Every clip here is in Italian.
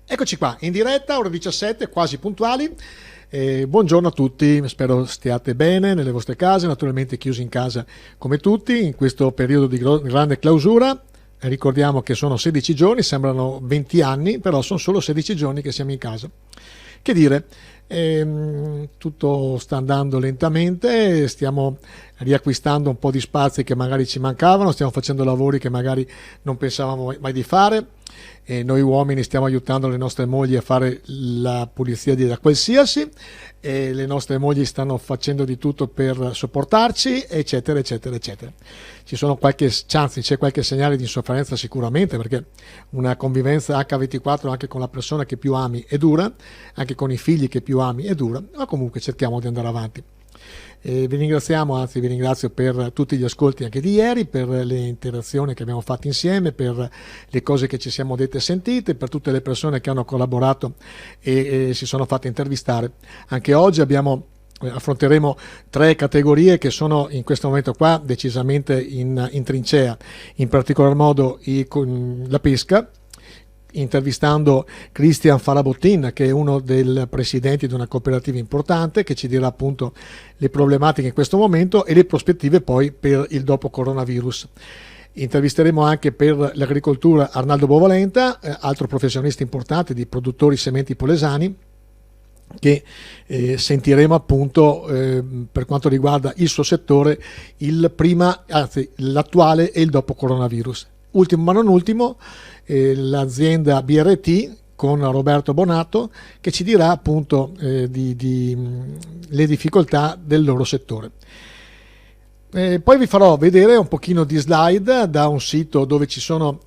Eccoci qua, in diretta, ore 17, quasi puntuali. Buongiorno a tutti, spero stiate bene nelle vostre case, naturalmente chiusi in casa come tutti in questo periodo di grande clausura. Ricordiamo che sono 16 giorni, sembrano 20 anni, però sono solo 16 giorni che siamo in casa. Che dire, tutto sta andando lentamente, stiamo riacquistando un po' di spazi che magari ci mancavano, stiamo facendo lavori che magari non pensavamo mai di fare. E noi uomini stiamo aiutando le nostre mogli a fare la pulizia da qualsiasi, e le nostre mogli stanno facendo di tutto per sopportarci, eccetera eccetera eccetera. C'è qualche segnale di insofferenza sicuramente, perché una convivenza H24 anche con la persona che più ami è dura, anche con i figli che più ami è dura, ma comunque cerchiamo di andare avanti. Vi ringrazio per tutti gli ascolti anche di ieri, per le interazioni che abbiamo fatto insieme, per le cose che ci siamo dette e sentite, per tutte le persone che hanno collaborato e si sono fatte intervistare. Anche oggi affronteremo 3 categorie che sono in questo momento qua decisamente in trincea, in particolar modo la pesca, intervistando Christian Farabottin, che è uno dei presidenti di una cooperativa importante, che ci dirà appunto le problematiche in questo momento e le prospettive poi per il dopo coronavirus. Intervisteremo anche per l'agricoltura Arnaldo Bovalenta, altro professionista importante di produttori sementi polesani, che sentiremo appunto per quanto riguarda il suo settore l'attuale e il dopo coronavirus. Ultimo ma non ultimo, l'azienda BRT con Roberto Bonato, che ci dirà appunto le difficoltà del loro settore. Poi vi farò vedere un pochino di slide da un sito dove ci sono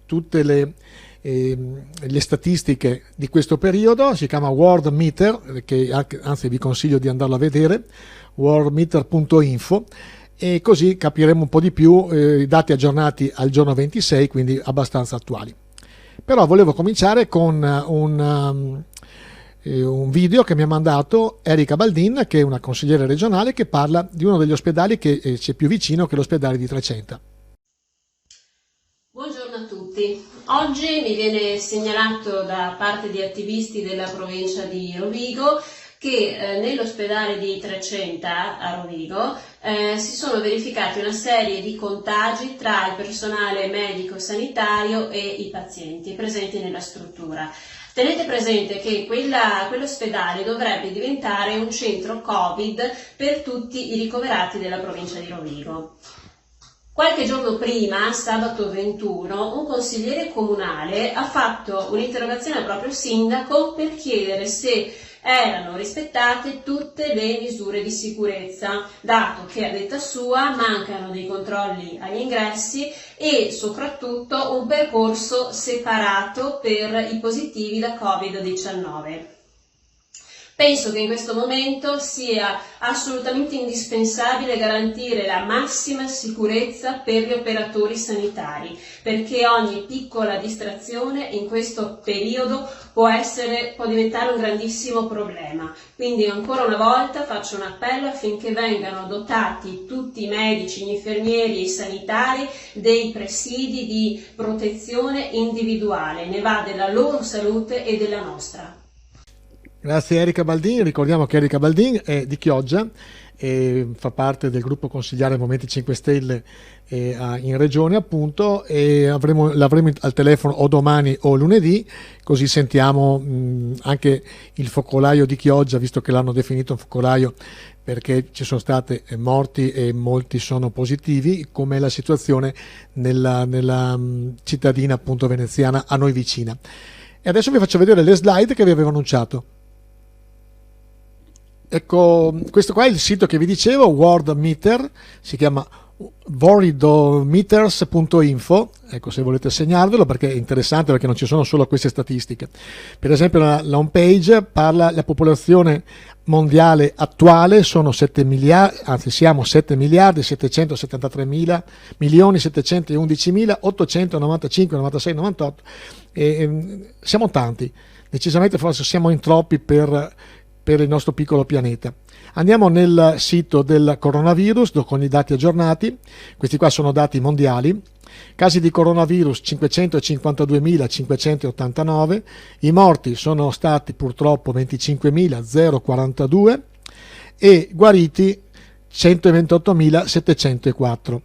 tutte le statistiche di questo periodo. Si chiama World Meter, che anzi vi consiglio di andarlo a vedere, worldmeter.info, e così capiremo un po' di più i dati aggiornati al giorno 26, quindi abbastanza attuali. Però volevo cominciare con un video che mi ha mandato Erika Baldin, che è una consigliere regionale, che parla di uno degli ospedali che c'è più vicino, che è l'ospedale di Trecenta. Buongiorno a tutti. Oggi mi viene segnalato da parte di attivisti della provincia di Rovigo che nell'ospedale di Trecenta a Rovigo si sono verificati una serie di contagi tra il personale medico-sanitario e i pazienti presenti nella struttura. Tenete presente che quell'ospedale dovrebbe diventare un centro Covid per tutti i ricoverati della provincia di Rovigo. Qualche giorno prima, sabato 21, un consigliere comunale ha fatto un'interrogazione al proprio sindaco per chiedere se erano rispettate tutte le misure di sicurezza, dato che a detta sua mancano dei controlli agli ingressi e soprattutto un percorso separato per i positivi da Covid-19. Penso che in questo momento sia assolutamente indispensabile garantire la massima sicurezza per gli operatori sanitari, perché ogni piccola distrazione in questo periodo può diventare un grandissimo problema. Quindi ancora una volta faccio un appello affinché vengano dotati tutti i medici, gli infermieri e i sanitari dei presidi di protezione individuale. Ne va della loro salute e della nostra. Grazie Erika Baldin. Ricordiamo che Erika Baldin è di Chioggia e fa parte del gruppo consigliare Movimento 5 Stelle in regione appunto, e l'avremo al telefono o domani o lunedì, così sentiamo anche il focolaio di Chioggia, visto che l'hanno definito un focolaio perché ci sono stati morti e molti sono positivi, com'è la situazione nella cittadina appunto veneziana a noi vicina. E adesso vi faccio vedere le slide che vi avevo annunciato. Ecco, questo qua è il sito che vi dicevo, World Meter, si chiama voridometers.info, ecco, se volete segnarvelo, perché è interessante, perché non ci sono solo queste statistiche. Per esempio la home page parla della popolazione mondiale attuale, sono 7 miliardi, anzi siamo 7 miliardi 773 milioni 711 mila 895 96 98, siamo tanti, decisamente forse siamo in troppi per per il nostro piccolo pianeta. Andiamo nel sito del coronavirus con i dati aggiornati. Questi qua sono dati mondiali. Casi di coronavirus 552.589, i morti sono stati purtroppo 25.042 e guariti 128.704.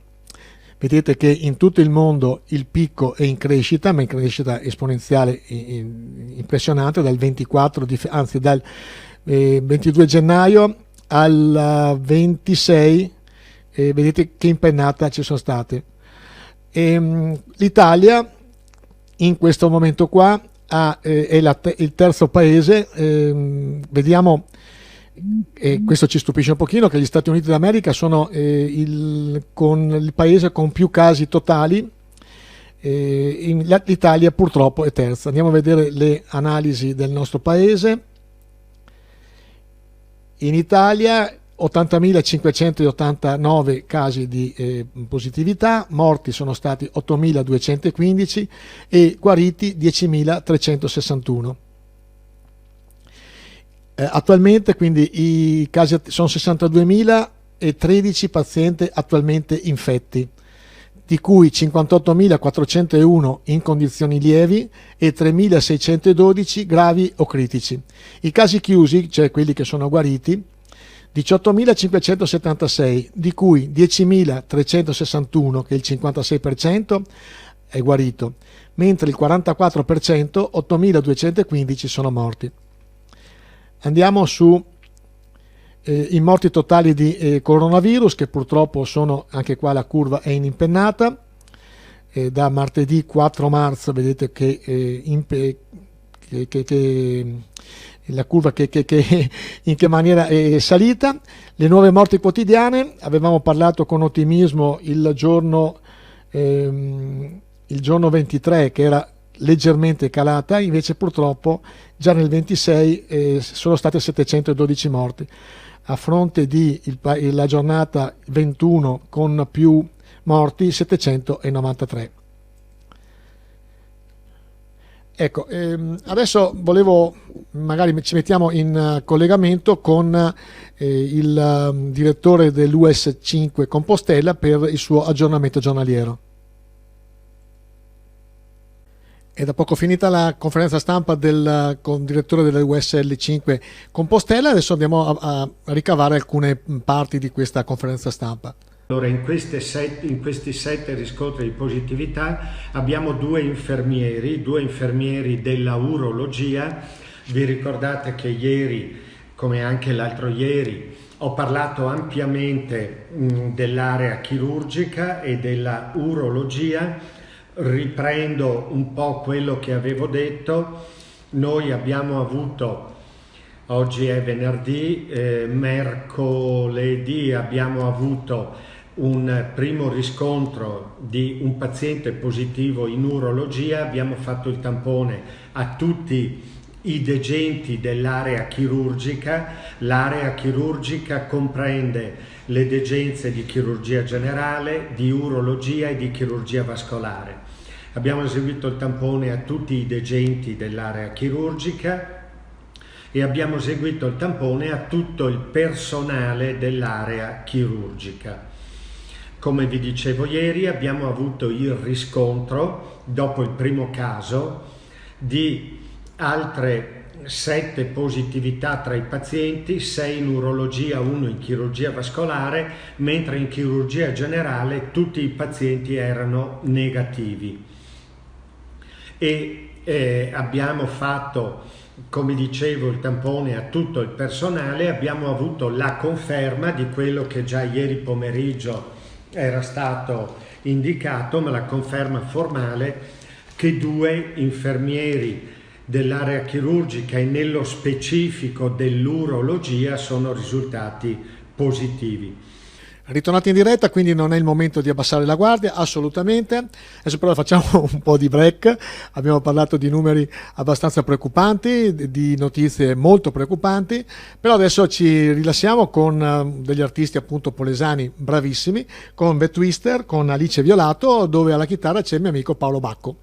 Vedete che in tutto il mondo il picco è in crescita, ma in crescita esponenziale impressionante, dal 22 gennaio al 26, vedete che impennata ci sono state. L'Italia in questo momento qua è il terzo paese, vediamo, questo ci stupisce un pochino, che gli Stati Uniti d'America sono con il paese con più casi totali, l'Italia purtroppo è terza. Andiamo a vedere le analisi del nostro paese. In Italia 80.589 casi di positività, morti sono stati 8.215 e guariti 10.361. Attualmente quindi i casi sono 62.013 pazienti attualmente infetti, di cui 58.401 in condizioni lievi e 3.612 gravi o critici. I casi chiusi, cioè quelli che sono guariti, 18.576, di cui 10.361, che è il 56%, è guarito, mentre il 44%, 8.215, sono morti. Andiamo su i morti totali di coronavirus, che purtroppo sono, anche qua la curva è in impennata, da martedì 4 marzo vedete che la curva in che maniera è salita. Le nuove morti quotidiane, avevamo parlato con ottimismo il giorno 23 che era leggermente calata, invece purtroppo già nel 26 sono state 712 morti, a fronte di la giornata 21 con più morti 793. Ecco, adesso magari ci mettiamo in collegamento con il direttore dell'US5 Compostela per il suo aggiornamento giornaliero. È da poco finita la conferenza stampa del direttore dell'USL5 Compostela, adesso andiamo a ricavare alcune parti di questa conferenza stampa. Allora, in questi 7 riscontri di positività abbiamo due infermieri della urologia. Vi ricordate che ieri, come anche l'altro ieri, ho parlato ampiamente dell'area chirurgica e della urologia. Riprendo un po' quello che avevo detto. Noi abbiamo avuto, oggi è venerdì, mercoledì abbiamo avuto un primo riscontro di un paziente positivo in urologia. Abbiamo fatto il tampone a tutti i degenti dell'area chirurgica. L'area chirurgica comprende le degenze di chirurgia generale, di urologia e di chirurgia vascolare. Abbiamo eseguito il tampone a tutti i degenti dell'area chirurgica e abbiamo eseguito il tampone a tutto il personale dell'area chirurgica. Come vi dicevo ieri, abbiamo avuto il riscontro, dopo il primo caso, di altre 7 positività tra i pazienti, 6 in urologia, 1 in chirurgia vascolare, mentre in chirurgia generale tutti i pazienti erano negativi. E abbiamo fatto, come dicevo, il tampone a tutto il personale. Abbiamo avuto la conferma di quello che già ieri pomeriggio era stato indicato, ma la conferma formale che 2 infermieri dell'area chirurgica e nello specifico dell'urologia sono risultati positivi. Ritornati in diretta, quindi non è il momento di abbassare la guardia, assolutamente. Adesso però facciamo un po' di break. Abbiamo parlato di numeri abbastanza preoccupanti, di notizie molto preoccupanti, però adesso ci rilassiamo con degli artisti appunto polesani bravissimi, con The Twister, con Alice Violato, dove alla chitarra c'è il mio amico Paolo Bacco.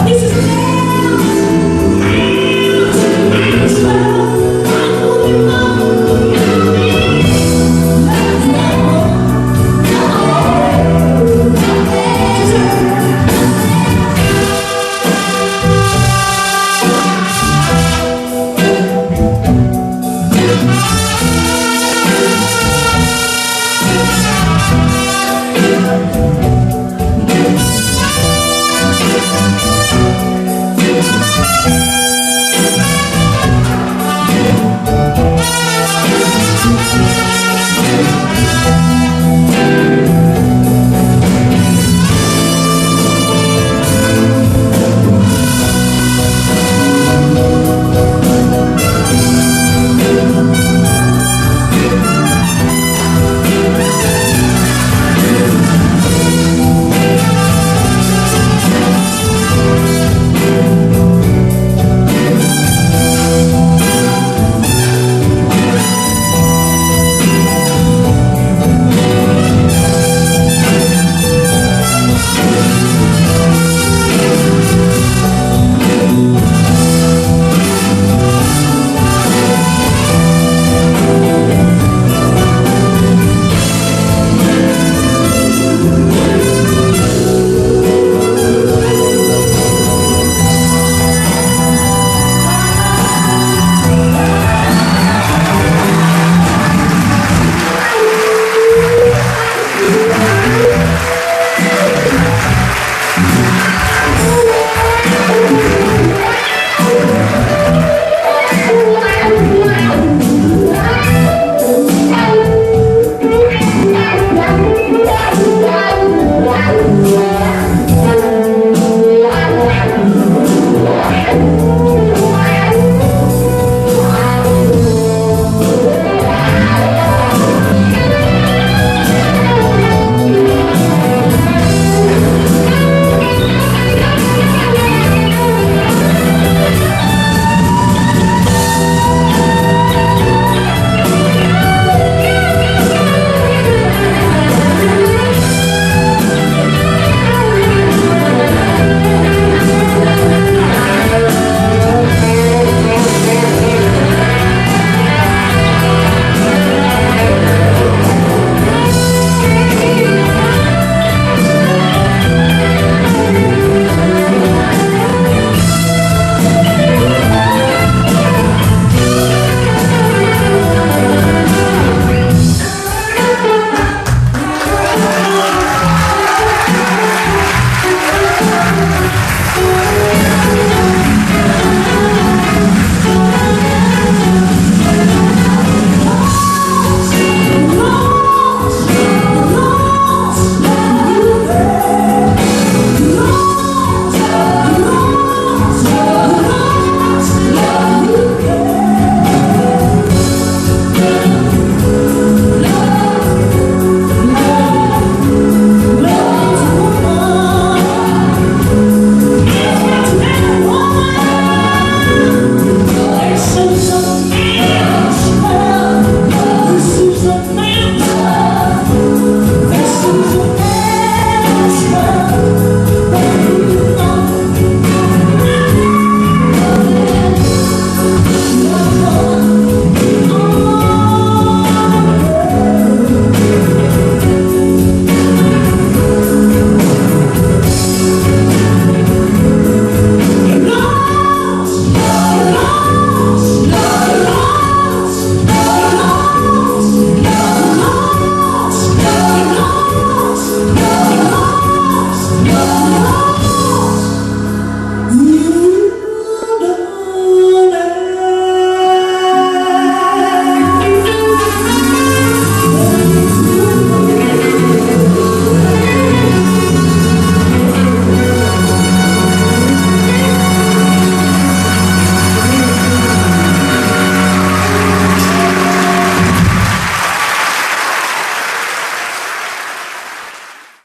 This is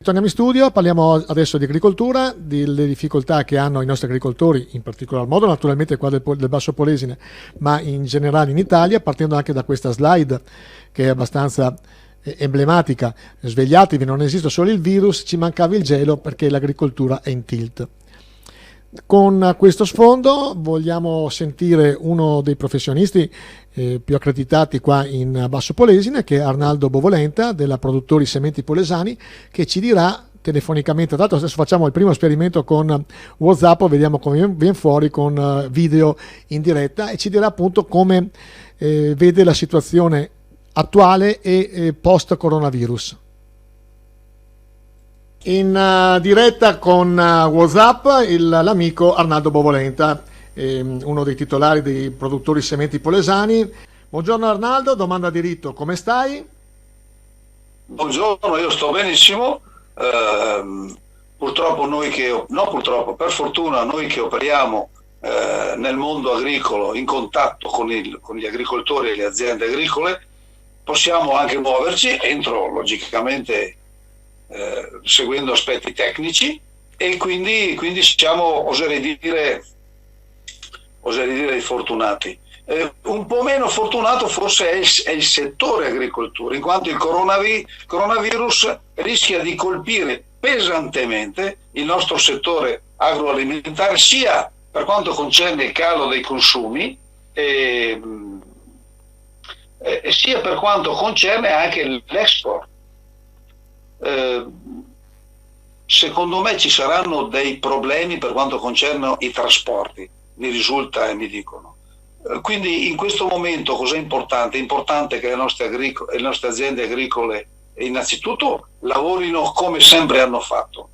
Torniamo in studio, parliamo adesso di agricoltura, delle difficoltà che hanno i nostri agricoltori, in particolar modo naturalmente qua del Basso Polesine, ma in generale in Italia, partendo anche da questa slide che è abbastanza emblematica. Svegliatevi, non esiste solo il virus, ci mancava il gelo perché l'agricoltura è in tilt. Con questo sfondo vogliamo sentire uno dei professionisti più accreditati qua in Basso Polesine, che è Arnaldo Bovolenta della Produttori Sementi Polesani, che ci dirà telefonicamente. Tra l'altro adesso facciamo il primo esperimento con WhatsApp, vediamo come viene fuori con video in diretta, e ci dirà appunto come vede la situazione attuale e post coronavirus. In diretta con WhatsApp l'amico Arnaldo Bovolenta, uno dei titolari dei Produttori Sementi Polesani. Buongiorno Arnaldo, domanda di rito, come stai? Buongiorno, io sto benissimo. Purtroppo per fortuna noi che operiamo nel mondo agricolo, in contatto con gli agricoltori e le aziende agricole, possiamo anche muoverci entro, logicamente, seguendo aspetti tecnici, e quindi siamo, oserei dire dei fortunati. Un po' meno fortunato forse è il settore agricoltura, in quanto il coronavirus rischia di colpire pesantemente il nostro settore agroalimentare, sia per quanto concerne il calo dei consumi e sia per quanto concerne anche l'export. Secondo me ci saranno dei problemi per quanto concerne i trasporti, mi risulta e mi dicono. Quindi in questo momento cos'è importante? È importante che le nostre aziende agricole innanzitutto lavorino come sempre hanno fatto.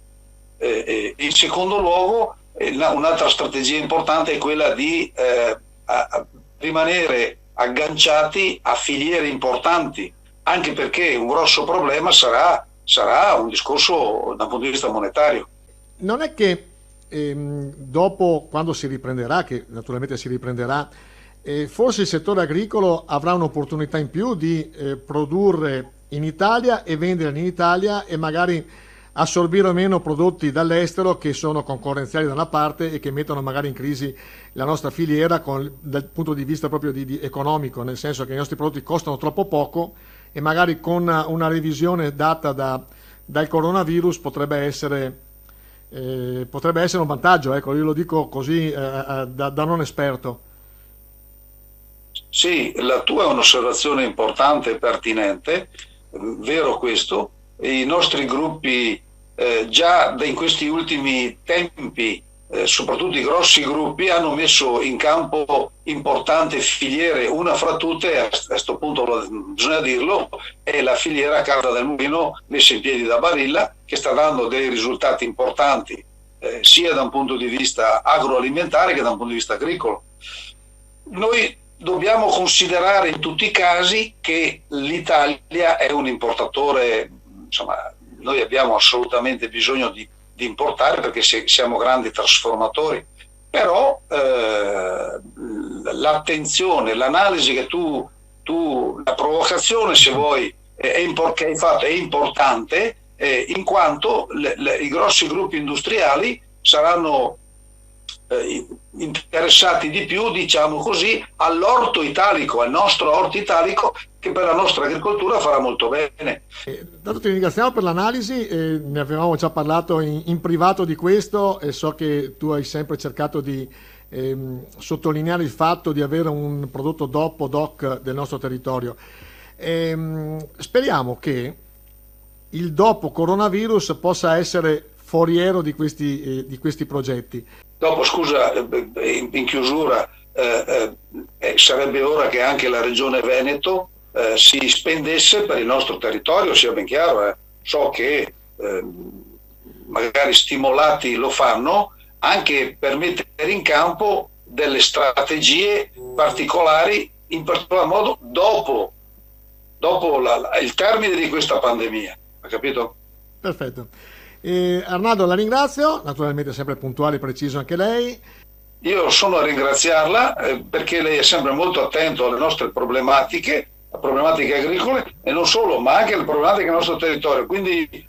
In secondo luogo, un'altra strategia importante è quella di rimanere agganciati a filiere importanti, anche perché un grosso problema sarà un discorso dal punto di vista monetario. Non è che dopo, quando si riprenderà, che naturalmente si riprenderà, forse il settore agricolo avrà un'opportunità in più di produrre in Italia e vendere in Italia, e magari assorbire meno prodotti dall'estero che sono concorrenziali da una parte e che mettono magari in crisi la nostra filiera dal punto di vista proprio di economico, nel senso che i nostri prodotti costano troppo poco, e magari con una revisione data dal coronavirus potrebbe essere un vantaggio. Ecco, io lo dico così da non esperto. Sì, la tua è un'osservazione importante e pertinente, vero questo. I nostri gruppi già in questi ultimi tempi, soprattutto i grossi gruppi, hanno messo in campo importanti filiere. Una fra tutte, a questo punto bisogna dirlo, è la filiera Carta del Mulino, messa in piedi da Barilla, che sta dando dei risultati importanti sia da un punto di vista agroalimentare che da un punto di vista agricolo. Noi dobbiamo considerare in tutti i casi che l'Italia è un importatore, insomma, noi abbiamo assolutamente bisogno di importare perché siamo grandi trasformatori, però l'attenzione, l'analisi che la provocazione, se vuoi, che hai fatto è importante, in quanto i grossi gruppi industriali saranno interessati di più, diciamo così, all'orto italico, al nostro orto italico, che per la nostra agricoltura farà molto bene. Tanto ti ringraziamo per l'analisi, ne avevamo già parlato in privato di questo, e so che tu hai sempre cercato di sottolineare il fatto di avere un prodotto doc del nostro territorio. Speriamo che il dopo coronavirus possa essere foriero di questi progetti. Dopo, scusa, in chiusura, sarebbe ora che anche la Regione Veneto si spendesse per il nostro territorio, sia ben chiaro. So che magari stimolati lo fanno, anche per mettere in campo delle strategie particolari, in particolar modo dopo il termine di questa pandemia. Ha capito? Perfetto. Arnaldo, la ringrazio, naturalmente sempre puntuale e preciso anche lei. Io sono a ringraziarla perché lei è sempre molto attento alle nostre problematiche agricole, e non solo, ma anche alle problematiche del nostro territorio. Quindi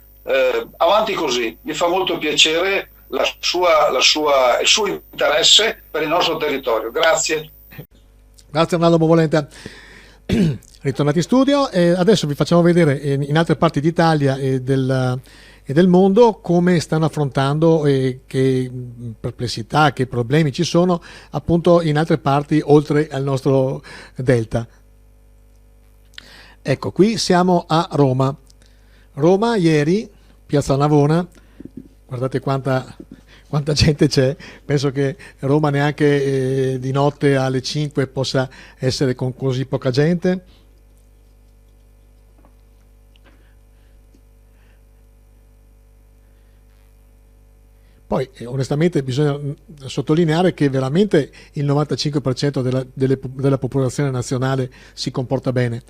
avanti così, mi fa molto piacere il suo interesse per il nostro territorio. Grazie. Grazie Arnaldo Bovolenta. Ritornati in studio e adesso vi facciamo vedere in altre parti d'Italia e del mondo come stanno affrontando e che perplessità, che problemi ci sono appunto in altre parti oltre al nostro delta. Ecco, qui siamo a Roma. Roma ieri, Piazza Navona, guardate quanta gente c'è, penso che Roma neanche di notte alle 5 possa essere con così poca gente. Poi onestamente bisogna sottolineare che veramente il 95% della popolazione nazionale si comporta bene.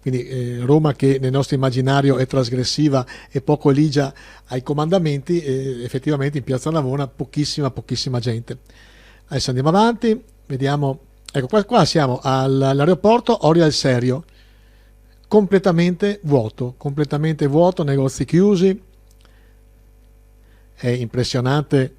Quindi Roma, che nel nostro immaginario è trasgressiva e poco ligia ai comandamenti, effettivamente in Piazza Navona pochissima gente. Adesso andiamo avanti, vediamo, ecco qua siamo all'aeroporto Orio al Serio, completamente vuoto, negozi chiusi. È impressionante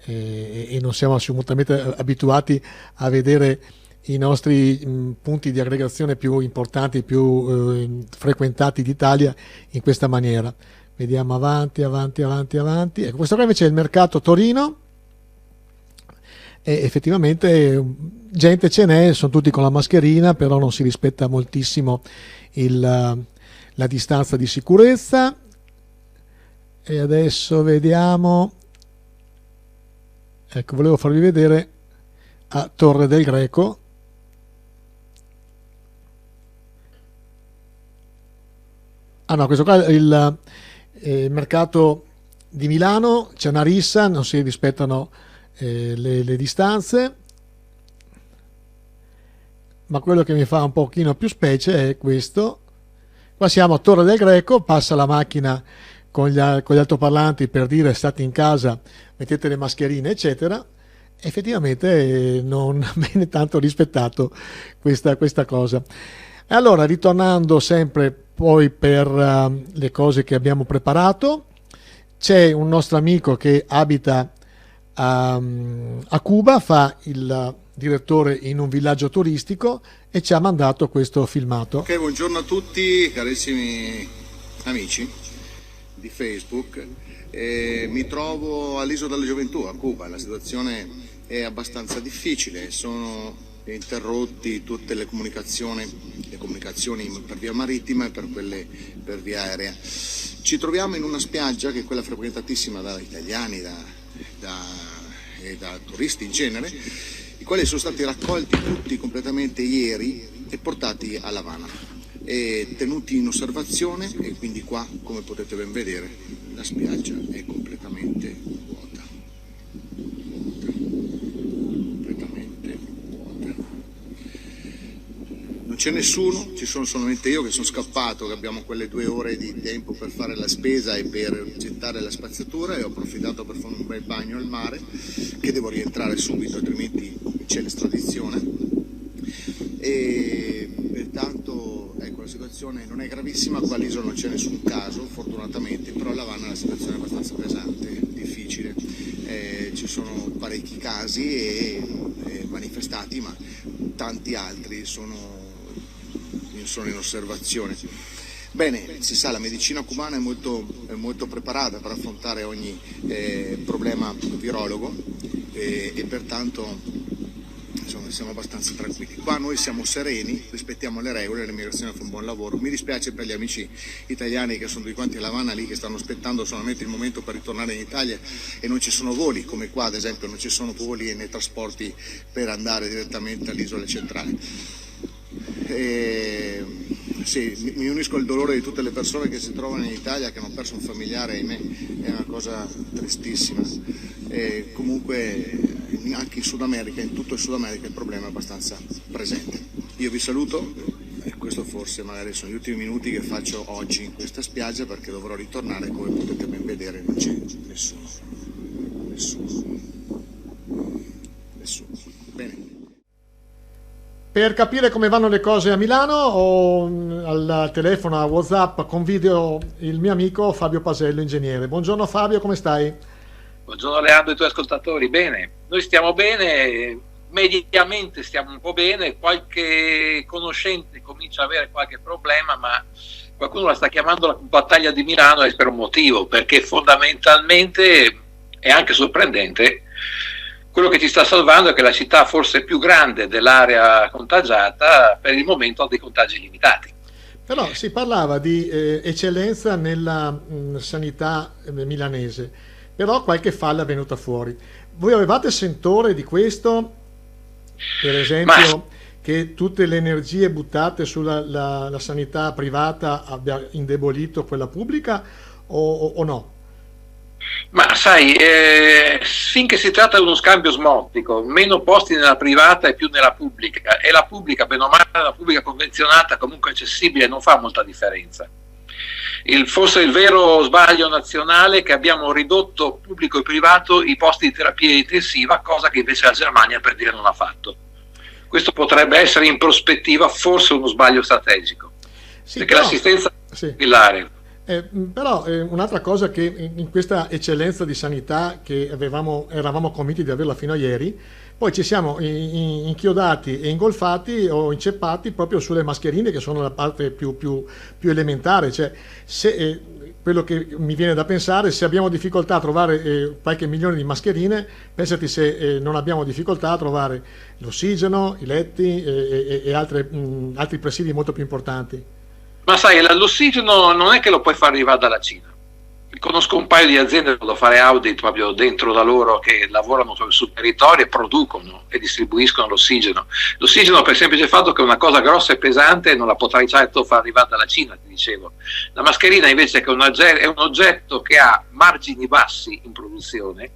e non siamo assolutamente abituati a vedere i nostri punti di aggregazione più importanti, più frequentati d'Italia in questa maniera. Vediamo avanti. Ecco, questo qua invece è il mercato Torino e effettivamente gente ce n'è, sono tutti con la mascherina, però non si rispetta moltissimo la distanza di sicurezza. E adesso vediamo, ecco, volevo farvi vedere a Torre del Greco. Ah no, questo qua è il mercato di Milano, c'è una rissa, non si rispettano le distanze, ma quello che mi fa un pochino più specie è questo. Qua siamo a Torre del Greco, passa la macchina con gli altoparlanti per dire state in casa, mettete le mascherine eccetera. Effettivamente non viene tanto rispettato questa cosa. E allora, ritornando sempre poi per le cose che abbiamo preparato, c'è un nostro amico che abita a Cuba, fa il direttore in un villaggio turistico e ci ha mandato questo filmato. Ok, buongiorno a tutti carissimi amici di Facebook. Mi trovo all'Isola della Gioventù, a Cuba. La situazione è abbastanza difficile, sono interrotti tutte le comunicazioni per via marittima e per quelle per via aerea. Ci troviamo in una spiaggia che è quella frequentatissima da italiani e da turisti in genere, i quali sono stati raccolti tutti completamente ieri e portati a L'Avana e tenuti in osservazione, e quindi qua, come potete ben vedere, la spiaggia è completamente vuota. Non c'è nessuno, ci sono solamente io che sono scappato, che abbiamo quelle 2 ore di tempo per fare la spesa e per gettare la spazzatura, e ho approfittato per fare un bel bagno al mare, che devo rientrare subito, altrimenti c'è l'estradizione. E pertanto ecco, la situazione non è gravissima, qua all'isola non c'è nessun caso fortunatamente, però a L'Avana la situazione è abbastanza pesante, difficile, ci sono parecchi casi e manifestati, ma tanti altri sono in osservazione. Bene, si sa, la medicina cubana è molto preparata per affrontare ogni problema virologo e pertanto insomma, siamo abbastanza tranquilli. Qua noi siamo sereni, rispettiamo le regole, l'immigrazione fa un buon lavoro. Mi dispiace per gli amici italiani che sono tutti quanti a L'Avana lì, che stanno aspettando solamente il momento per ritornare in Italia e non ci sono voli, come qua ad esempio non ci sono voli nei trasporti per andare direttamente all'isola centrale. Sì, mi unisco al dolore di tutte le persone che si trovano in Italia, che hanno perso un familiare, ahimè, è una cosa tristissima. Comunque anche in Sud America, in tutto il Sud America, il problema è abbastanza presente. Io vi saluto, e questo forse magari sono gli ultimi minuti che faccio oggi in questa spiaggia, perché dovrò ritornare, come potete ben vedere non c'è nessuno. Bene. Per capire come vanno le cose a Milano ho al telefono, a WhatsApp, con video il mio amico Fabio Pasello, ingegnere. Buongiorno Fabio, come stai? Buongiorno Leandro e i tuoi ascoltatori. Bene, noi stiamo bene, mediamente stiamo un po' bene, qualche conoscente comincia ad avere qualche problema, ma qualcuno la sta chiamando la battaglia di Milano e per un motivo, perché fondamentalmente è anche sorprendente. Quello che ci sta salvando è che la città forse più grande dell'area contagiata per il momento ha dei contagi limitati. Però si parlava di eccellenza nella sanità milanese, però qualche falla è venuta fuori. Voi avevate sentore di questo? Per esempio che tutte le energie buttate sulla la sanità privata abbia indebolito quella pubblica o no? Ma sai, finché si tratta di uno scambio osmotico, meno posti nella privata e più nella pubblica, e la pubblica, bene o male, la pubblica convenzionata, comunque accessibile, non fa molta differenza. Forse il vero sbaglio nazionale è che abbiamo ridotto pubblico e privato i posti di terapia intensiva, cosa che invece la Germania, per dire, non ha fatto. Questo potrebbe essere in prospettiva forse uno sbaglio strategico, sì, perché però l'assistenza è pilare. Però un'altra cosa che in questa eccellenza di sanità che eravamo convinti di averla fino a ieri, poi ci siamo inchiodati e ingolfati o inceppati proprio sulle mascherine, che sono la parte più elementare. Cioè, quello che mi viene da pensare, se abbiamo difficoltà a trovare qualche milione di mascherine, pensati se non abbiamo difficoltà a trovare l'ossigeno, i letti e altri presidi molto più importanti. Ma sai, l'ossigeno non è che lo puoi far arrivare dalla Cina. Conosco un paio di aziende, vado a fare audit proprio dentro da loro, che lavorano sul territorio e producono e distribuiscono l'ossigeno. L'ossigeno per il semplice fatto che è una cosa grossa e pesante e non la potrai certo far arrivare dalla Cina, ti dicevo. La mascherina invece è un oggetto che ha margini bassi in produzione,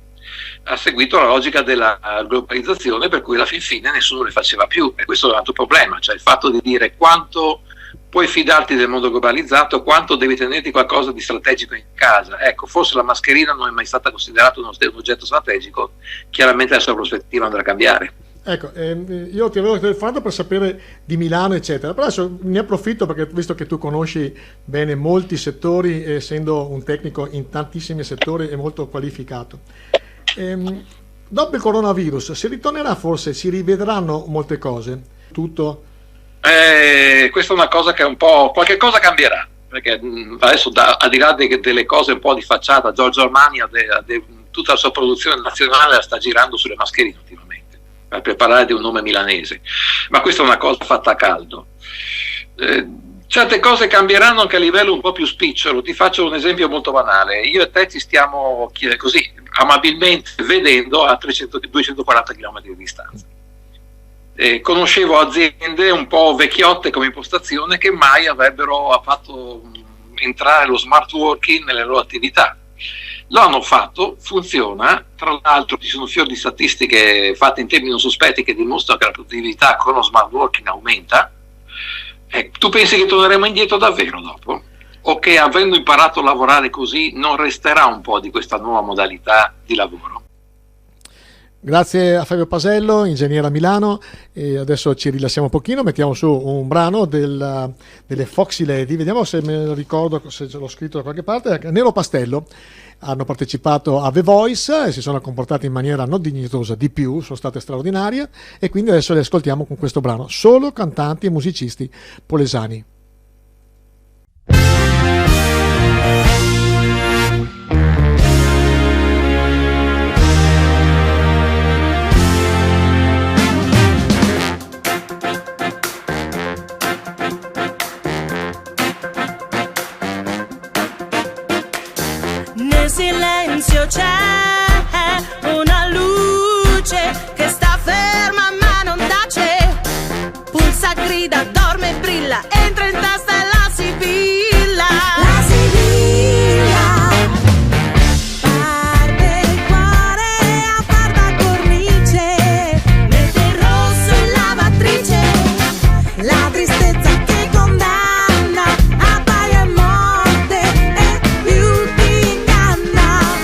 ha seguito la logica della globalizzazione, per cui alla fin fine nessuno le faceva più, e questo è un altro problema, cioè il fatto di dire quanto puoi fidarti del mondo globalizzato, quanto devi tenerti qualcosa di strategico in casa. Ecco, forse la mascherina non è mai stata considerata un oggetto strategico, chiaramente la sua prospettiva andrà a cambiare. Ecco, io ti avevo telefonato per sapere di Milano eccetera, però adesso ne approfitto perché visto che tu conosci bene molti settori, essendo un tecnico in tantissimi settori e molto qualificato. Dopo il coronavirus si ritornerà, forse si rivedranno molte cose, tutto? Questa è una cosa che qualche cosa cambierà, perché adesso al di là delle cose un po' di facciata, Giorgio Armani tutta la sua produzione nazionale la sta girando sulle mascherine ultimamente, per preparare di un nome milanese, ma questa è una cosa fatta a caldo. Certe cose cambieranno anche a livello un po' più spicciolo. Ti faccio un esempio molto banale: io e te ci stiamo così amabilmente vedendo a 240 km di distanza. Conoscevo aziende un po' vecchiotte come impostazione che mai avrebbero fatto entrare lo smart working nelle loro attività. Lo hanno fatto, funziona, tra l'altro ci sono fior di statistiche fatte in termini non sospetti che dimostrano che la produttività con lo smart working aumenta. Tu pensi che torneremo indietro davvero dopo? O che avendo imparato a lavorare così non resterà un po' di questa nuova modalità di lavoro? Grazie a Fabio Pasello, ingegnere a Milano, e adesso ci rilassiamo un pochino, mettiamo su un brano delle Foxy Lady, vediamo se me lo ricordo, se l'ho scritto da qualche parte. Nero Pastello hanno partecipato a The Voice e si sono comportati in maniera non dignitosa, di più, sono state straordinarie, e quindi adesso le ascoltiamo con questo brano, solo cantanti e musicisti polesani. Silenzio c'è una luce che sta ferma ma non tace, pulsa, grida, dorme e brilla, entra in testa e la sibilla. La sibilla parte il cuore a far da cornice, mette il rosso in lavatrice, la tristezza che condanna appaia e morte e più ti inganna.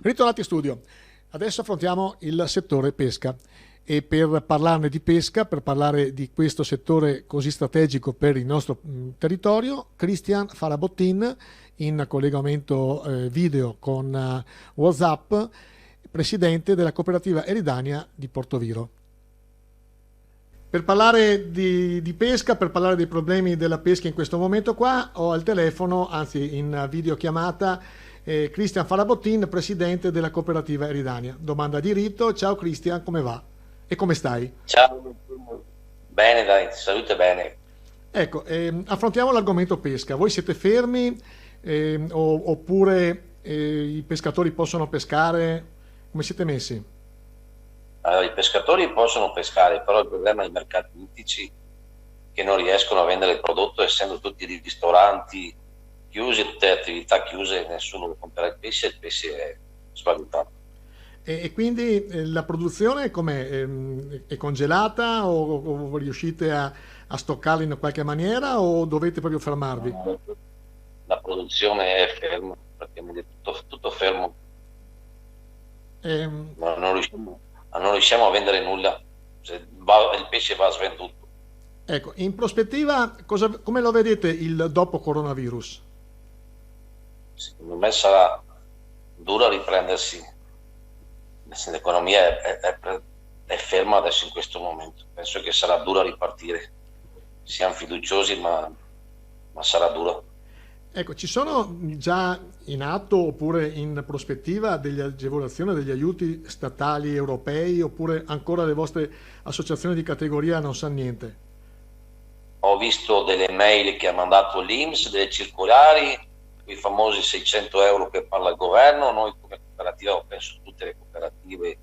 Ritornati in studio, adesso affrontiamo il settore pesca e per parlarne di pesca, per parlare di questo settore così strategico per il nostro territorio, Cristian Farabottin in collegamento video con WhatsApp, presidente della cooperativa Eridania di Portoviro. Per parlare di pesca, per parlare dei problemi della pesca in questo momento qua, ho al telefono, anzi in videochiamata, Cristian Farabottin, presidente della cooperativa Eridania. Domanda di rito, ciao Cristian, come va? E come stai? Ciao, bene dai, ti saluto bene. Ecco, affrontiamo l'argomento pesca. Voi siete fermi oppure i pescatori possono pescare? Come siete messi? Allora, i pescatori possono pescare, però il problema dei mercati ittici che non riescono a vendere il prodotto, essendo tutti i ristoranti chiusi, tutte le attività chiuse, nessuno lo compra il pesce è svalutato. E quindi la produzione com'è? È congelata o riuscite a stoccarla in qualche maniera o dovete proprio fermarvi? La produzione è ferma, praticamente tutto fermo. Non riusciamo a vendere nulla, il pesce va svenduto. Ecco, in prospettiva come lo vedete il dopo coronavirus? Secondo me sarà duro riprendersi. L'economia è ferma adesso in questo momento, penso che sarà duro ripartire. Siamo fiduciosi, ma sarà duro. Ecco, ci sono già in atto oppure in prospettiva delle agevolazioni, degli aiuti statali europei oppure ancora le vostre associazioni di categoria non sanno niente? Ho visto delle mail che ha mandato l'INPS, delle circolari, i famosi 600 euro che parla il governo. Noi come cooperativa, penso tutte le cooperative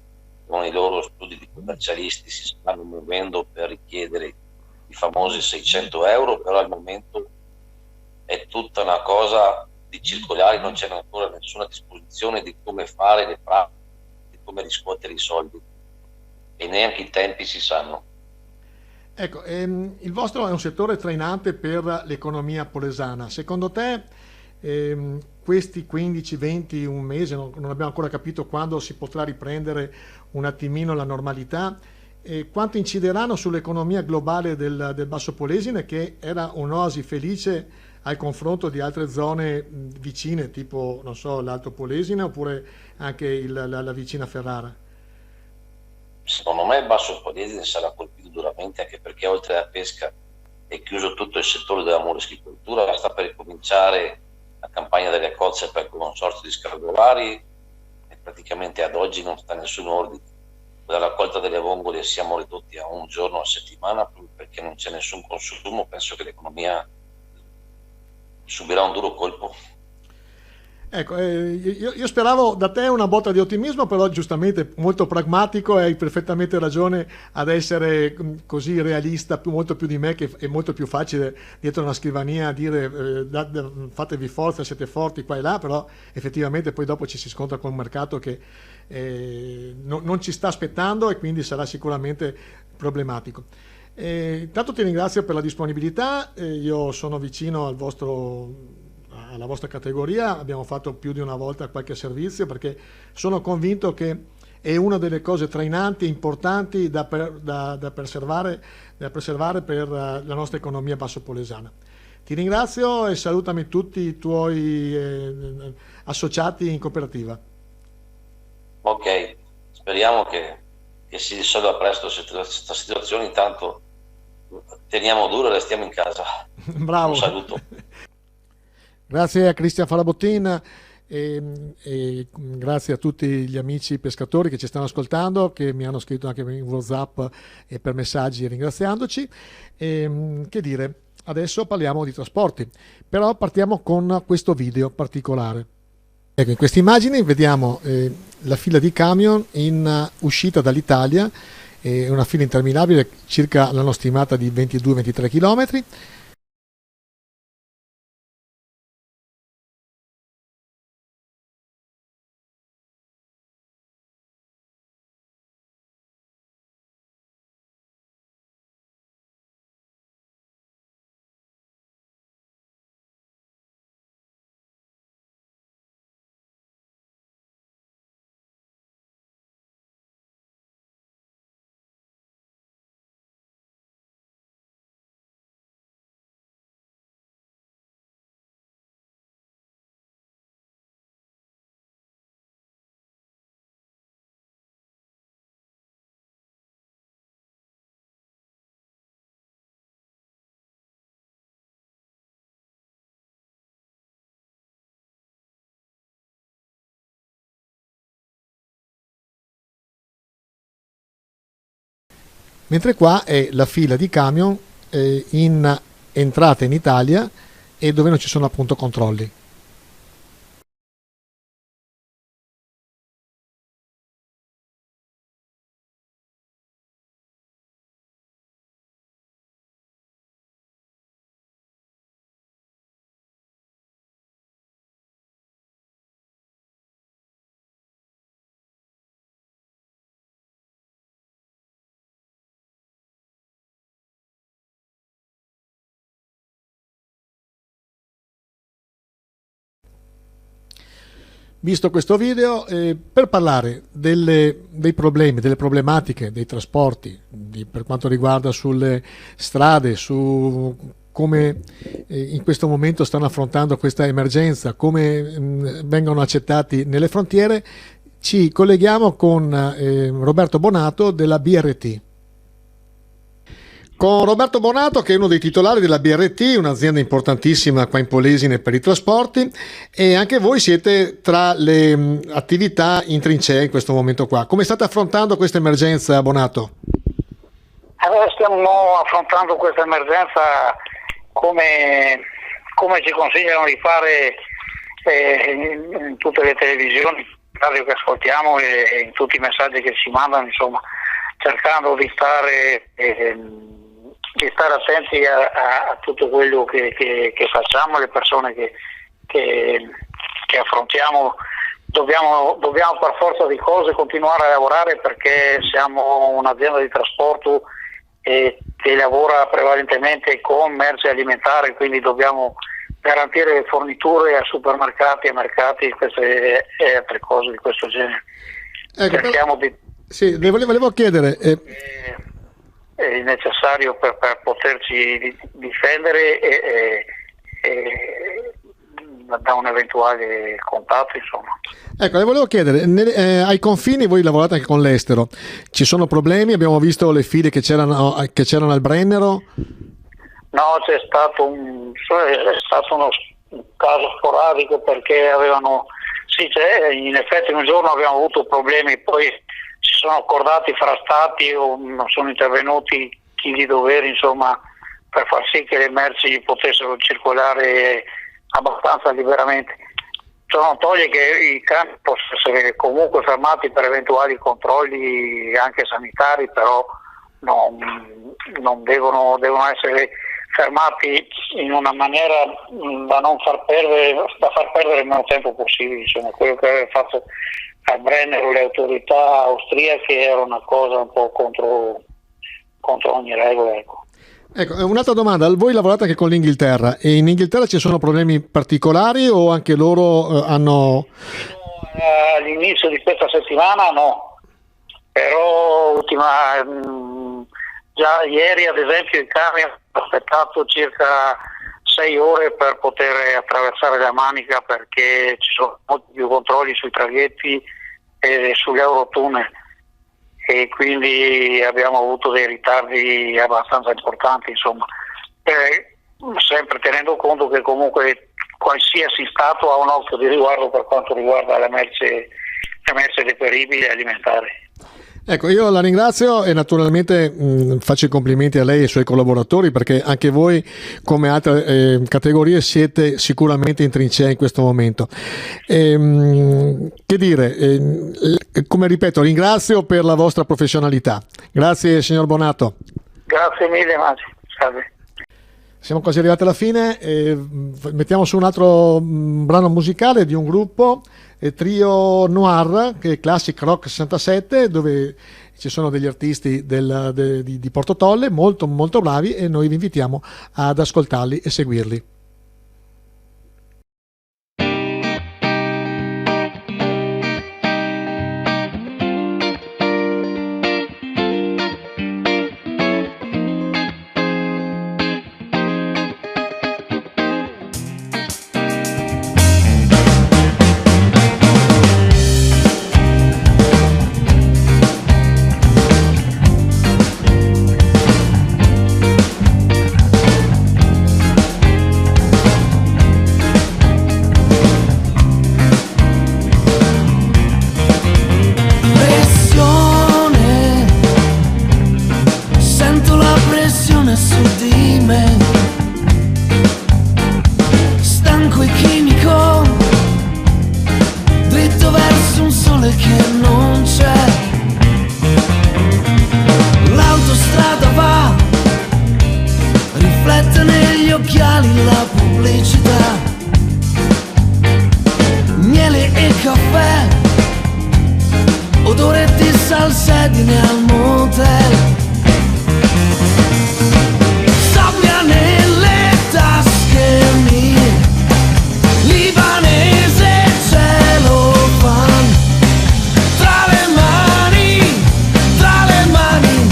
con i loro studi di commercialisti si stanno muovendo per richiedere i famosi 600 euro, però al momento è tutta una cosa di circolari, non c'è ancora nessuna disposizione di come fare le pratiche, di come riscuotere i soldi e neanche i tempi si sanno. Ecco, il vostro è un settore trainante per l'economia polesana. Secondo te questi 15, 20, un mese, non abbiamo ancora capito quando si potrà riprendere un attimino la normalità, quanto incideranno sull'economia globale del Basso Polesine, che era un'oasi felice al confronto di altre zone vicine, tipo, non so, l'Alto Polesine oppure anche la vicina Ferrara? Secondo me il Basso Polesine sarà colpito duramente, anche perché oltre alla pesca è chiuso tutto il settore della moreschicoltura, sta per ricominciare la campagna delle cozze per il consorzio di Scargolari e praticamente ad oggi non sta nessun ordine. La raccolta delle vongole siamo ridotti a un giorno a settimana perché non c'è nessun consumo. Penso che l'economia subirà un duro colpo. Ecco, io speravo da te una botta di ottimismo, però giustamente molto pragmatico e hai perfettamente ragione ad essere così realista, molto più di me, che è molto più facile dietro una scrivania dire fatevi forza, siete forti qua e là, però effettivamente poi dopo ci si scontra con un mercato che non ci sta aspettando e quindi sarà sicuramente problematico. Intanto ti ringrazio per la disponibilità, io sono vicino alla vostra categoria, abbiamo fatto più di una volta qualche servizio perché sono convinto che è una delle cose trainanti e importanti da preservare per la nostra economia bassopolesana. Ti ringrazio e salutami tutti i tuoi associati in cooperativa. Ok, speriamo che si risolva presto questa situazione, intanto teniamo duro e restiamo in casa. Bravo. Un saluto. Grazie a Cristian Farabottin e grazie a tutti gli amici pescatori che ci stanno ascoltando, che mi hanno scritto anche in WhatsApp e per messaggi ringraziandoci. Che dire, adesso parliamo di trasporti, però partiamo con questo video particolare. Ecco, in queste immagini vediamo la fila di camion in uscita dall'Italia, una fila interminabile, circa l'hanno stimata di 22-23 km. mentre qua è la fila di camion in entrata in Italia e dove non ci sono appunto controlli. Visto questo video, per parlare dei problemi, delle problematiche dei trasporti per quanto riguarda sulle strade, su come in questo momento stanno affrontando questa emergenza, come vengono accettati nelle frontiere, ci colleghiamo con Roberto Bonato della BRT. Con Roberto Bonato, che è uno dei titolari della BRT, un'azienda importantissima qua in Polesine per i trasporti, e anche voi siete tra le attività in trincea in questo momento qua. Come state affrontando questa emergenza, Bonato? Stiamo affrontando questa emergenza come ci consigliano di fare in tutte le televisioni, radio che ascoltiamo e in tutti i messaggi che ci mandano, insomma, cercando di stare attenti a tutto quello che facciamo, le persone che affrontiamo. Dobbiamo per forza di cose continuare a lavorare, perché siamo un'azienda di trasporto che lavora prevalentemente con merce alimentare, quindi dobbiamo garantire le forniture a supermercati, a mercati e altre cose di questo genere. Cerchiamo di... Sì, le volevo chiedere... è necessario per poterci difendere da un eventuale contatto, insomma. Ecco, le volevo chiedere, ai confini voi lavorate anche con l'estero, ci sono problemi? Abbiamo visto le file che c'erano al Brennero. No, è stato uno caso sporadico, perché in effetti un giorno abbiamo avuto problemi, poi si sono accordati fra stati o sono intervenuti chi di dovere, insomma, per far sì che le merci potessero circolare abbastanza liberamente. Ciò non toglie che i camion possono essere comunque fermati per eventuali controlli anche sanitari, però non devono essere fermati in una maniera da far perdere il meno tempo possibile. Insomma, quello che aveva fatto a Brennero le autorità austriache era una cosa un po' contro ogni regola, ecco. Ecco, un'altra domanda, voi lavorate anche con l'Inghilterra, e in Inghilterra ci sono problemi particolari o anche loro hanno... All'inizio di questa settimana no, però già ieri ad esempio il camion ha aspettato circa 6 ore per poter attraversare la Manica, perché ci sono molti più controlli sui traghetti e sugli Eurotunnel, e quindi abbiamo avuto dei ritardi abbastanza importanti, insomma, sempre tenendo conto che comunque qualsiasi stato ha un occhio di riguardo per quanto riguarda la merce deperibile e alimentare. Ecco, io la ringrazio e naturalmente faccio i complimenti a lei e ai suoi collaboratori, perché anche voi, come altre categorie, siete sicuramente in trincea in questo momento. Che dire, come ripeto, ringrazio per la vostra professionalità. Grazie signor Bonato. Grazie mille, Maci. Salve. Siamo quasi arrivati alla fine, mettiamo su un altro brano musicale di un gruppo, Trio Noir, che è Classic Rock 67, dove ci sono degli artisti di Porto Tolle molto molto bravi, e noi vi invitiamo ad ascoltarli e seguirli. odore di salsedine al motel, sabbia nelle tasche mie, libanese celofan, tra le mani,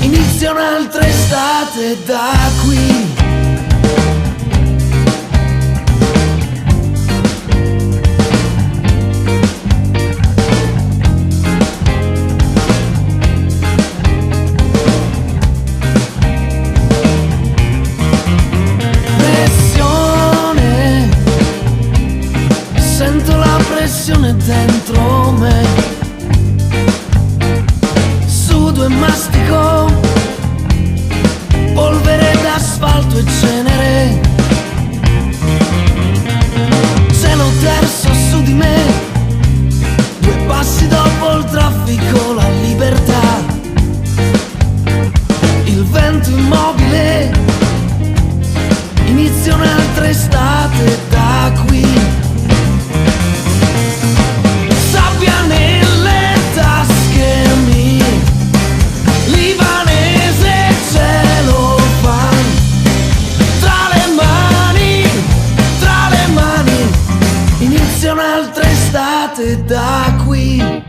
inizia un'altra estate da qui. Sento la pressione dentro me, sudo e mastico polvere d'asfalto e cenere, cielo terzo su di me, 2 passi dopo il traffico la libertà, il vento immobile, inizia un'altra estate da qui. Sabbia nelle tasche mie, libanese celofan, tra le mani, inizia un'altra estate da qui.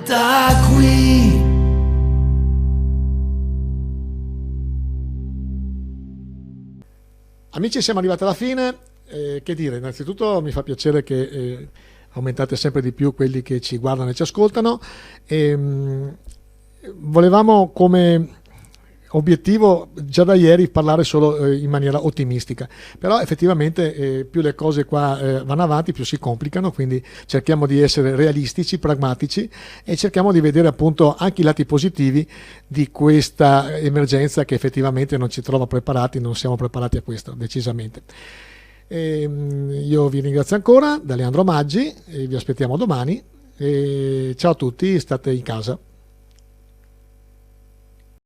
Da qui. Amici, siamo arrivati alla fine. Che dire, innanzitutto mi fa piacere che aumentate sempre di più quelli che ci guardano e ci ascoltano. Volevamo come obiettivo già da ieri parlare solo in maniera ottimistica, però effettivamente più le cose qua vanno avanti più si complicano, quindi cerchiamo di essere realistici, pragmatici e cerchiamo di vedere appunto anche i lati positivi di questa emergenza che effettivamente non ci trova preparati, non siamo preparati a questo decisamente. Io vi ringrazio ancora, da Leandro Maggi, e vi aspettiamo domani e ciao a tutti, state in casa.